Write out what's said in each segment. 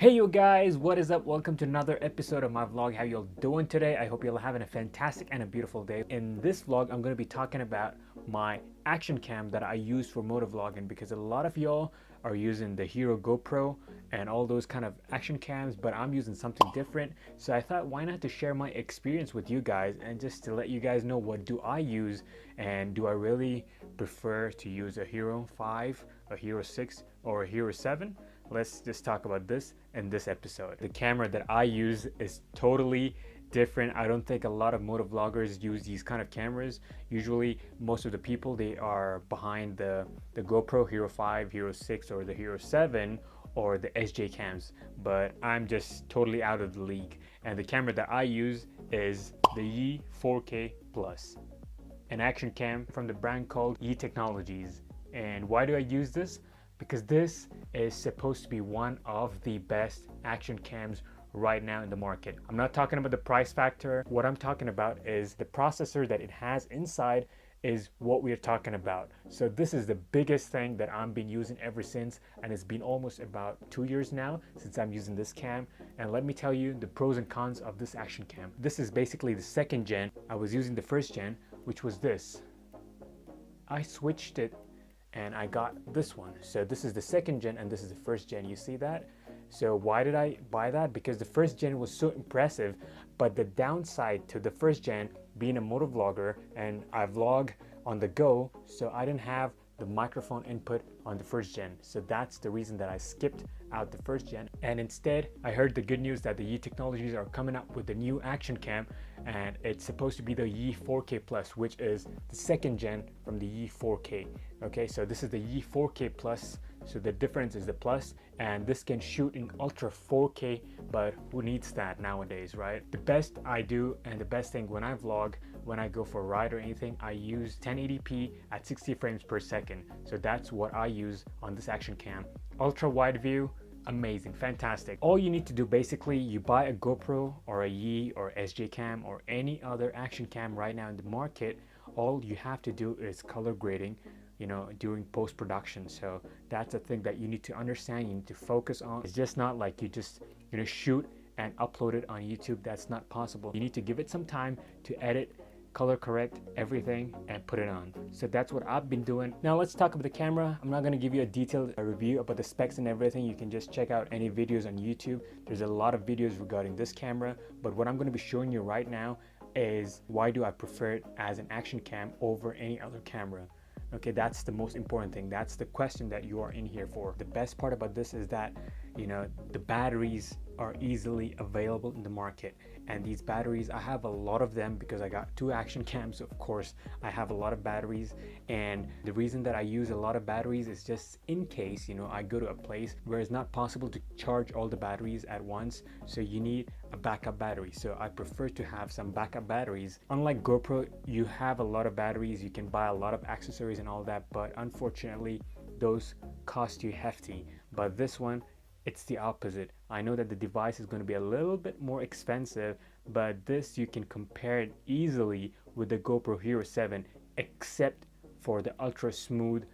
Hey you guys, what is up? Welcome to another episode of my vlog. How y'all doing today? I hope y'all having a fantastic and a beautiful day. In this vlog, I'm going to be talking about my action cam that I use for motovlogging, because a lot of y'all are using the Hero GoPro and all those kind of action cams, but I'm using something different. So I thought, why not to share my experience with you guys and just to let you guys know what do I use, and do I really prefer to use a Hero 5, a Hero 6, or a Hero 7? Let's just talk about this in this episode. The camera that I use is totally different. I don't think a lot of motovloggers use these kind of cameras. Usually most of the people, they are behind the GoPro Hero 5, Hero 6, or the Hero 7, or the Sjcams, but I'm just totally out of the league. And the camera that I use is the YI4K Plus, an action cam from the brand called YI Technologies. And why do I use this? Because this is supposed to be one of the best action cams right now in the market. I'm not talking about the price factor. What I'm talking about is the processor that it has inside is what we're talking about. So this is the biggest thing that I've been using ever since, and it's been almost about 2 years now since I'm using this cam. And let me tell you the pros and cons of this action cam. This is basically the second gen. I was using the first gen, which was this. I switched it and I got this one. So this is the second gen and this is the first gen. You see that? So why did I buy that? Because the first gen was so impressive, but the downside to the first gen, being a motovlogger and I vlog on the go, so I didn't have the microphone input on the first gen. So that's the reason that I skipped out the first gen, and instead I heard the good news that the YI Technologies are coming up with the new action cam, and it's supposed to be the YI4K Plus, which is the second gen from the YI4K. Okay, so this is the YI4K Plus, so the difference is the plus, and this can shoot in ultra 4K, but who needs that nowadays, right? The best I do, and the best thing when I vlog, when I go for a ride or anything, I use 1080p at 60 frames per second. So that's what I use on this action cam. Ultra wide view, amazing, fantastic. All you need to do, basically, you buy a GoPro or a YI or Sjcam or any other action cam right now in the market. All you have to do is color grading, you know, during post-production. So that's a thing that you need to understand, you need to focus on. It's just not like you just, you know, shoot and upload it on YouTube. That's not possible. You need to give it some time to edit, color correct everything, and put it on. So that's what I've been doing. Now let's talk about the camera. I'm not going to give you a detailed review about the specs and everything. You can just check out any videos on YouTube. There's a lot of videos regarding this camera, but what I'm going to be showing you right now is why do I prefer it as an action cam over any other camera. Okay, that's the most important thing. That's the question that you are in here for. The best part about this is that, you know, the batteries are easily available in the market, and these batteries, I have a lot of them because I got two action cams. Of course I have a lot of batteries, and the reason that I use a lot of batteries is just in case, you know, I go to a place where it's not possible to charge all the batteries at once, so you need a backup battery. So I prefer to have some backup batteries. Unlike GoPro, you have a lot of batteries, you can buy a lot of accessories and all that, but unfortunately those cost you hefty. But this one, it's the opposite. I know that the device is going to be a little bit more expensive, but this, you can compare it easily with the GoPro Hero 7, except for the ultra smooth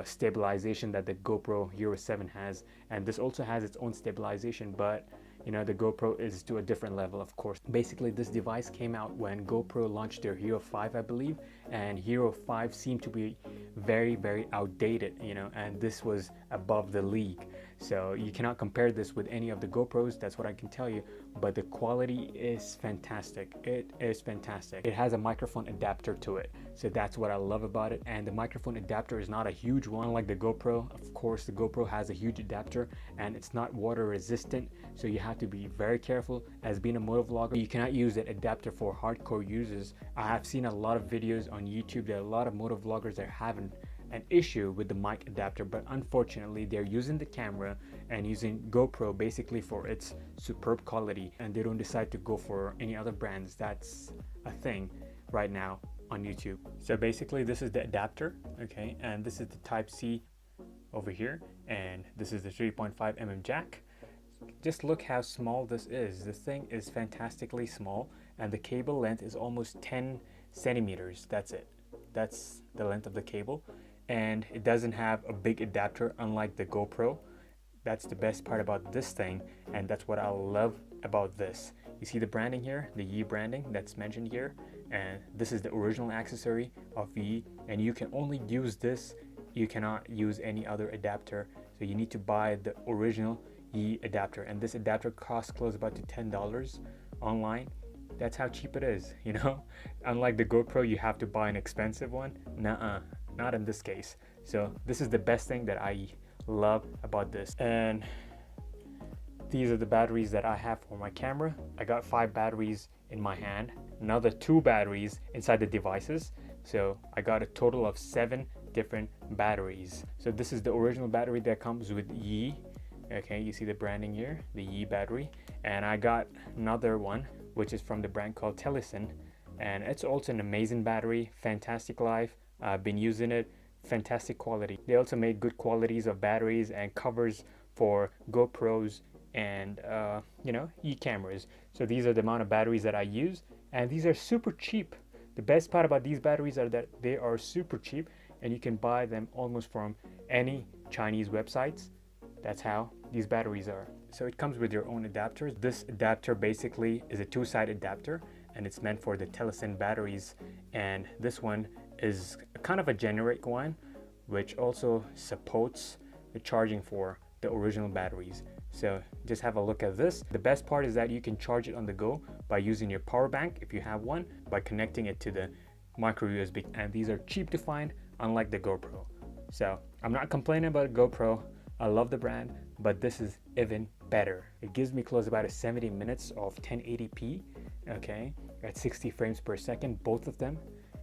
stabilization that the GoPro Hero 7 has. And this also has its own stabilization, but you know, the GoPro is to a different level, of course. Basically, this device came out when GoPro launched their Hero 5, I believe, and Hero 5 seemed to be very, very outdated, you know, and this was above the league. So you cannot compare this with any of the GoPros, that's what I can tell you, but the quality is fantastic. It is fantastic. It has a microphone adapter to it, so that's what I love about it. And the microphone adapter is not a huge one like the GoPro. Of course, the GoPro has a huge adapter, and it's not water resistant, so you have to be very careful. As being a motovlogger, you cannot use that adapter for hardcore users. I have seen a lot of videos on YouTube that a lot of motovloggers are having an issue with the mic adapter, but unfortunately they're using the camera and using GoPro basically for its superb quality, and they don't decide to go for any other brands. That's a thing right now on YouTube. So basically this is the adapter, okay, and this is the type C over here, and this is the 3.5mm jack. Just look how small this is. This thing is fantastically small, and the cable length is almost 10 centimeters. That's it. That's the length of the cable, and it doesn't have a big adapter unlike the GoPro. That's the best part about this thing, and that's what I love about this. You see the branding here, the YI branding that's mentioned here, and this is the original accessory of YI, and you can only use this. You cannot use any other adapter, so you need to buy the original YI adapter, and this adapter costs close about to $10 online. That's how cheap it is, you know. Unlike the GoPro, you have to buy an expensive one. Nuh-uh, not in this case. So this is the best thing that I love about this. And these are the batteries that I have for my camera. I got 5 batteries in my hand, another 2 batteries inside the devices, so I got a total of 7 different batteries. So this is the original battery that comes with YI. Okay, you see the branding here, the YI battery. And I got another one which is from the brand called Telesin, and it's also an amazing battery, fantastic life. I've been using it, fantastic quality. They also made good qualities of batteries and covers for GoPros and you know, cameras. So these are the amount of batteries that I use, and these are super cheap. The best part about these batteries are that they are super cheap, and you can buy them almost from any Chinese websites. That's how these batteries are. So it comes with your own adapters. This adapter basically is a 2-side adapter, and it's meant for the Telesin batteries, and this one is kind of a generic one which also supports the charging for the original batteries. So just have a look at this. The best part is that you can charge it on the go by using your power bank if you have one, by connecting it to the micro USB, and these are cheap to find, unlike the GoPro. So I'm not complaining about GoPro. I love the brand, but this is even better. It gives me close about 70 minutes of 1080p, okay, at 60 frames per second, both of them.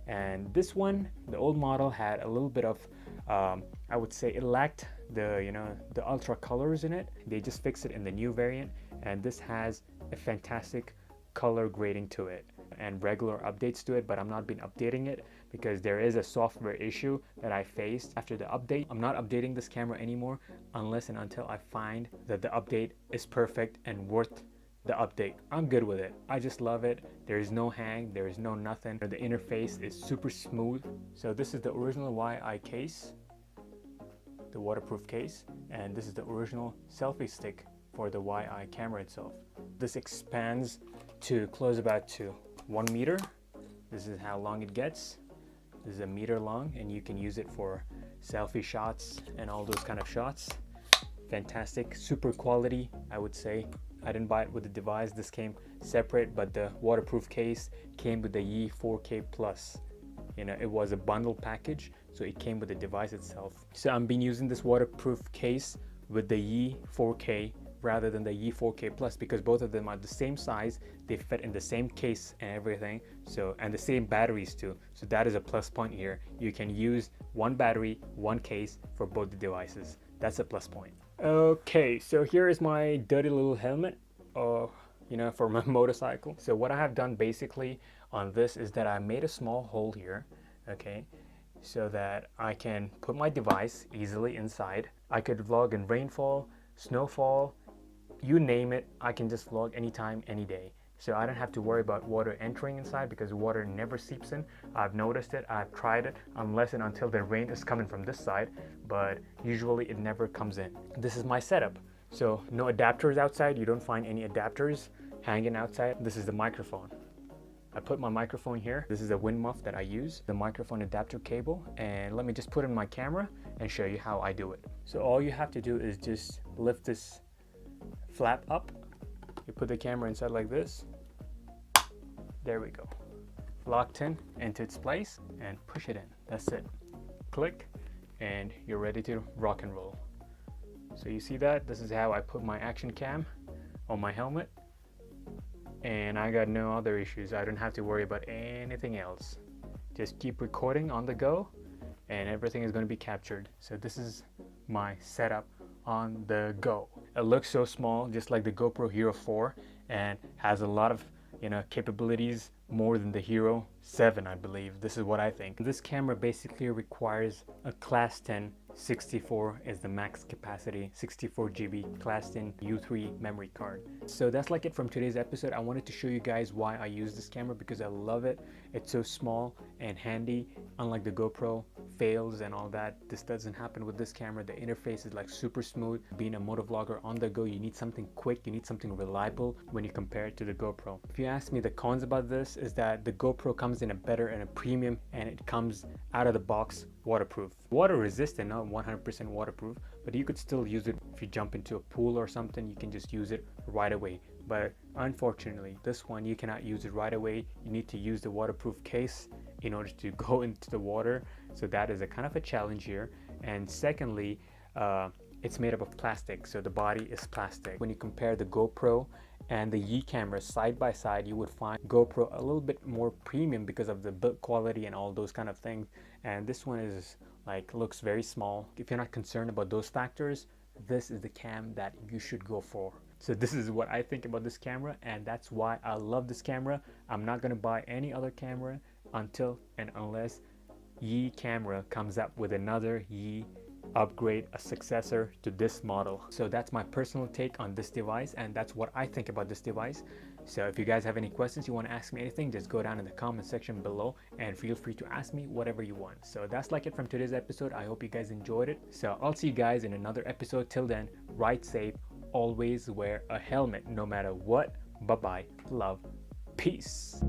And this one, the old model, had a little bit of I would say it lacked the, you know, the ultra colors in it. They just fixed it in the new variant, and this has a fantastic color grading to it and regular updates to it, but I'm not been updating it because there is a software issue that I faced after the update. I'm not updating this camera anymore unless and until I find that the update is perfect and worth the update. I'm good with it. I just love it. There is no hang, there is no nothing. The interface is super smooth. So this is the original YI case, the waterproof case, and this is the original selfie stick for the YI camera itself. This expands to close about to 1 meter. This is how long it gets. This is 1 meter long, and you can use it for selfie shots and all those kind of shots. Fantastic, super quality, I would say. I didn't buy it with the device. This came separate, but the waterproof case came with the YI4K Plus. You know, it was a bundle package, so it came with the device itself. So I've been using this waterproof case with the YI4K rather than the YI4K Plus because both of them are the same size. They fit in the same case and everything, so, and the same batteries too. So that is a plus point here. You can use one battery, one case for both the devices. That's a plus point. Okay, so here is my dirty little helmet, you know, for my motorcycle. So what I have done basically on this is that I made a small hole here, okay, so that I can put my device easily inside. I could vlog in rainfall, snowfall, you name it. I can just vlog anytime, any day. So I don't have to worry about water entering inside because water never seeps in. I've noticed it, I've tried it, unless and until the rain is coming from this side, but usually it never comes in. This is my setup. So no adapters outside, you don't find any adapters hanging outside. This is the microphone. I put my microphone here. This is a wind muff that I use, the microphone adapter cable, and let me just put in my camera and show you how I do it. So all you have to do is just lift this flap up. You put the camera inside like this. There we go. Locked in into its place and push it in. That's it. Click and you're ready to rock and roll. So you see that? This is how I put my action cam on my helmet. And I got no other issues. I don't have to worry about anything else. Just keep recording on the go and everything is going to be captured. So this is my setup on the go. It looks so small, just like the GoPro Hero 4, and has a lot of, you know, capabilities more than the Hero 7, I believe. This is what I think. This camera basically requires a class 10 64 is the max capacity, 64 GB classed in U3 memory card. So that's like it from today's episode. I wanted to show you guys why I use this camera, because I love it. It's so small and handy. Unlike the GoPro fails and all that, this doesn't happen with this camera. The interface is like super smooth. Being a motovlogger on the go, you need something quick, you need something reliable when you compare it to the GoPro. If you ask me, the cons about this is that the GoPro comes in a better and a premium, and it comes out of the box waterproof. Water resistant, not 100% waterproof, but you could still use it if you jump into a pool or something. You can just use it right away. But unfortunately, this one, you cannot use it right away. You need to use the waterproof case in order to go into the water. So that is a kind of a challenge here. And secondly, it's made up of plastic, so the body is plastic. When you compare the GoPro and the Yi camera side by side, you would find GoPro a little bit more premium because of the build quality and all those kind of things. And this one is like, looks very small. If you're not concerned about those factors, this is the cam that you should go for. So this is what I think about this camera, and that's why I love this camera. I'm not gonna buy any other camera until and unless Yi camera comes up with another Yi upgrade, a successor to this model. So that's my personal take on this device, and that's what I think about this device. So if you guys have any questions, you want to ask me anything, just go down in the comment section below and feel free to ask me whatever you want. So that's like it from today's episode. I hope you guys enjoyed it. So I'll see you guys in another episode. Till then, ride safe, always wear a helmet no matter what. Bye bye, love, peace.